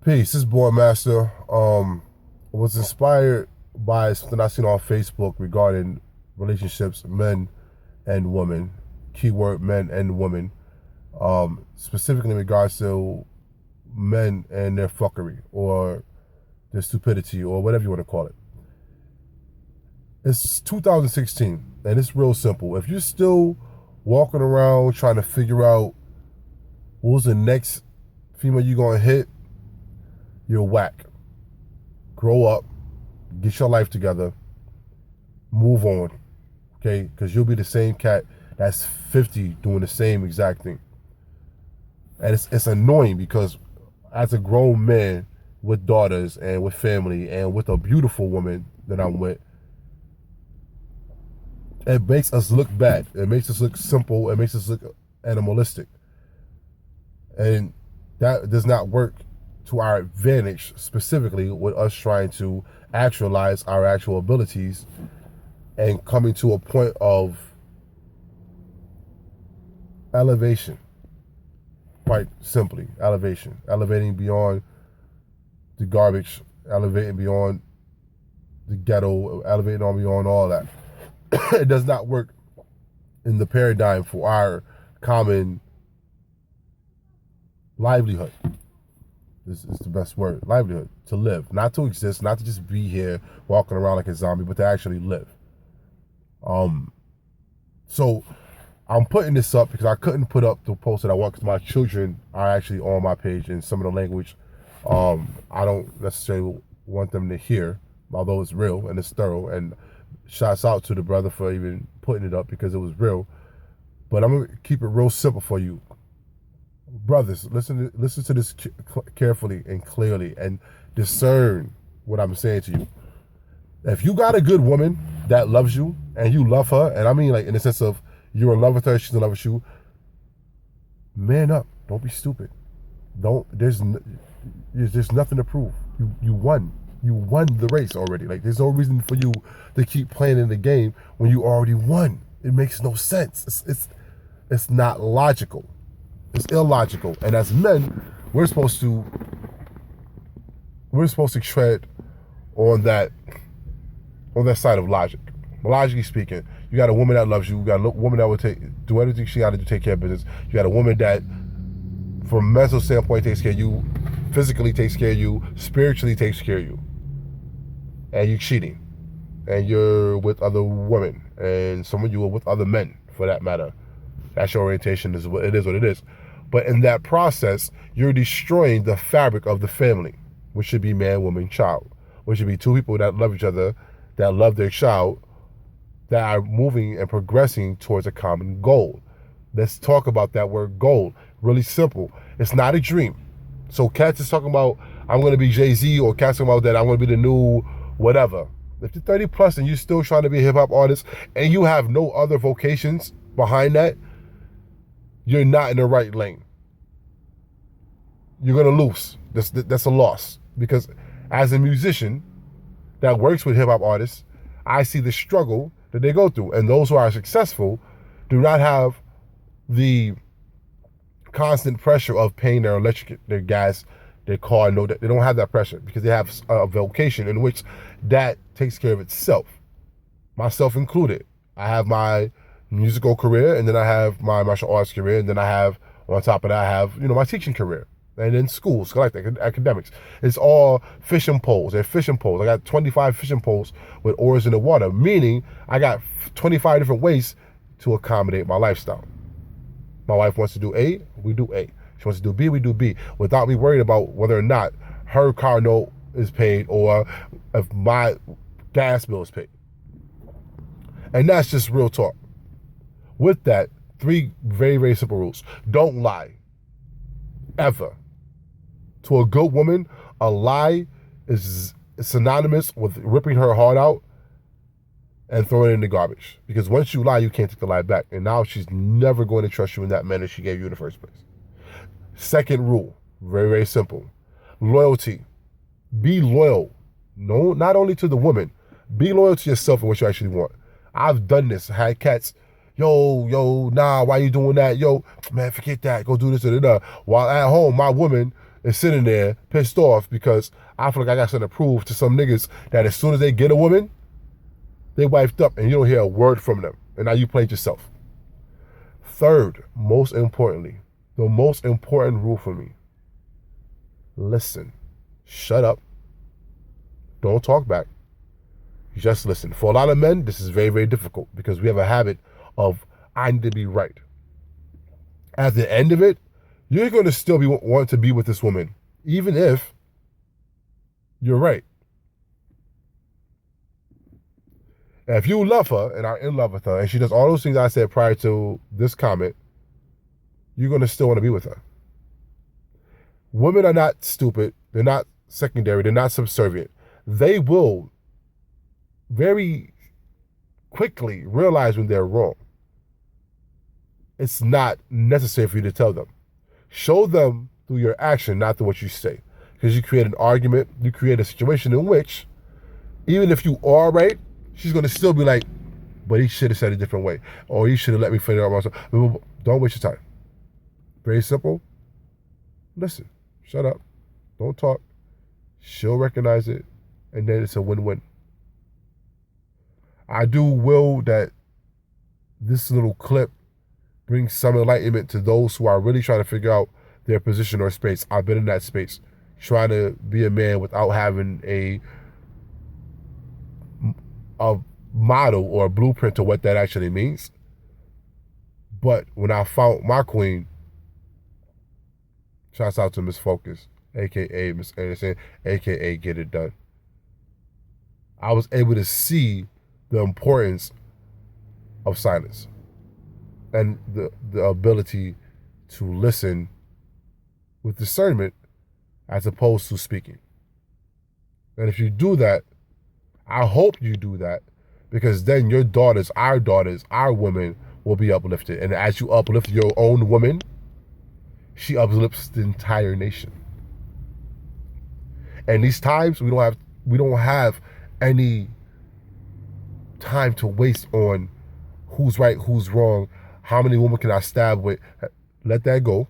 Peace. This is Boy Master. Was inspired by something I seen on Facebook regarding relationships, men and women. Keyword men and women. Specifically in regards to men and their fuckery or their stupidity or whatever you want to call it. It's 2016 and it's real simple. If you're still walking around trying to figure out who's the next female you gonna hit, you're whack. Grow up, get your life together, move on, okay? Because you'll be the same cat that's 50 doing the same exact thing. And it's annoying because as a grown man with daughters and with family and with a beautiful woman that I'm with, it makes us look bad. It makes us look simple. It makes us look animalistic. And that does not work to our advantage, specifically with us trying to actualize our actual abilities and coming to a point of elevation. Quite simply, elevation. Elevating beyond the garbage, elevating beyond the ghetto, elevating on beyond all that. It does not work in the paradigm for our common livelihood. This is the best word. Livelihood. To live. Not to exist. Not to just be here walking around like a zombie, but to actually live. So I'm putting this up because I couldn't put up the post that I want because my children are actually on my page and some of the language I don't necessarily want them to hear, although it's real and it's thorough. And shouts out to the brother for even putting it up because it was real. But I'm going to keep it real simple for you. Brothers, listen to this carefully and clearly and discern what I'm saying to you. If you got a good woman that loves you and you love her, and I mean like in the sense of you're in love with her, she's in love with you, man up. Don't be stupid. There's nothing to prove. You won. You won the race already. Like there's no reason for you to keep playing in the game when you already won. It makes no sense. It's not logical. It's illogical. And as men, we're supposed to tread on that side of logic. Logically speaking, you got a woman that loves you. You got a woman that will do everything she got to do to take care of business. You got a woman that, from a mental standpoint, takes care of you, physically takes care of you, spiritually takes care of you. And you're cheating. And you're with other women. And some of you are with other men, for that matter. That's your orientation. What it is. But in that process, you're destroying the fabric of the family, which should be man, woman, child, which should be two people that love each other, that love their child, that are moving and progressing towards a common goal. Let's talk about that word goal. Really simple. It's not a dream. So cats is talking about, I'm going to be Jay-Z, or cats talking about that I'm going to be the new whatever. If you're 30 plus and you're still trying to be a hip hop artist and you have no other vocations behind that, you're not in the right lane. You're going to lose. That's a loss. Because as a musician that works with hip hop artists, I see the struggle that they go through. And those who are successful do not have the constant pressure of paying their electric, their gas, their car. No, they don't have that pressure because they have a vocation in which that takes care of itself. Myself included. I have my musical career, and then I have my martial arts career, and then I have, on top of that, I have, my teaching career. And then schools, like academics. It's all fishing poles. They're fishing poles. I got 25 fishing poles with oars in the water, meaning I got 25 different ways to accommodate my lifestyle. My wife wants to do A, we do A. She wants to do B, we do B, without me worried about whether or not her car note is paid or if my gas bill is paid. And that's just real talk. With that, 3 very, very simple rules. Don't lie. Ever. To a good woman, a lie is synonymous with ripping her heart out and throwing it in the garbage. Because once you lie, you can't take the lie back. And now she's never going to trust you in that manner she gave you in the first place. Second rule, very, very simple. Loyalty. Be loyal. No, not only to the woman. Be loyal to yourself and what you actually want. I've done this. I had cats, nah, why you doing that? Yo, man, forget that. Go do this. While at home, my woman is sitting there pissed off because I feel like I got something to prove to some niggas that as soon as they get a woman, they wifed up and you don't hear a word from them. And now you played yourself. Third, most importantly, the most important rule for me, listen. Shut up. Don't talk back. Just listen. For a lot of men, this is very, very difficult because we have a habit of, I need to be right. At the end of it, you're going to still want to be with this woman, even if you're right. And if you love her and are in love with her and she does all those things I said prior to this comment, you're going to still want to be with her. Women are not stupid. They're not secondary. They're not subservient. They will very quickly realize when they're wrong. It's not necessary for you to tell them. Show them through your action, not through what you say. Because you create an argument, you create a situation in which, even if you are right, she's going to still be like, but he should have said it a different way. Or he should have let me figure it out myself. Don't waste your time. Very simple. Listen. Shut up. Don't talk. She'll recognize it. And then it's a win-win. I do will that this little clip brings some enlightenment to those who are really trying to figure out their position or space. I've been in that space, trying to be a man without having a model or a blueprint to what that actually means. But when I found my queen, shouts out to Miss Focus, a.k.a. Miss Anderson, a.k.a. Get It Done. I was able to see the importance of silence and the ability to listen with discernment as opposed to speaking. And if you do that, I hope you do that, because then your daughters, our women will be uplifted. And as you uplift your own woman, she uplifts the entire nation. And these times we don't have any time to waste on who's right, who's wrong, how many women can I stab with. Let that go.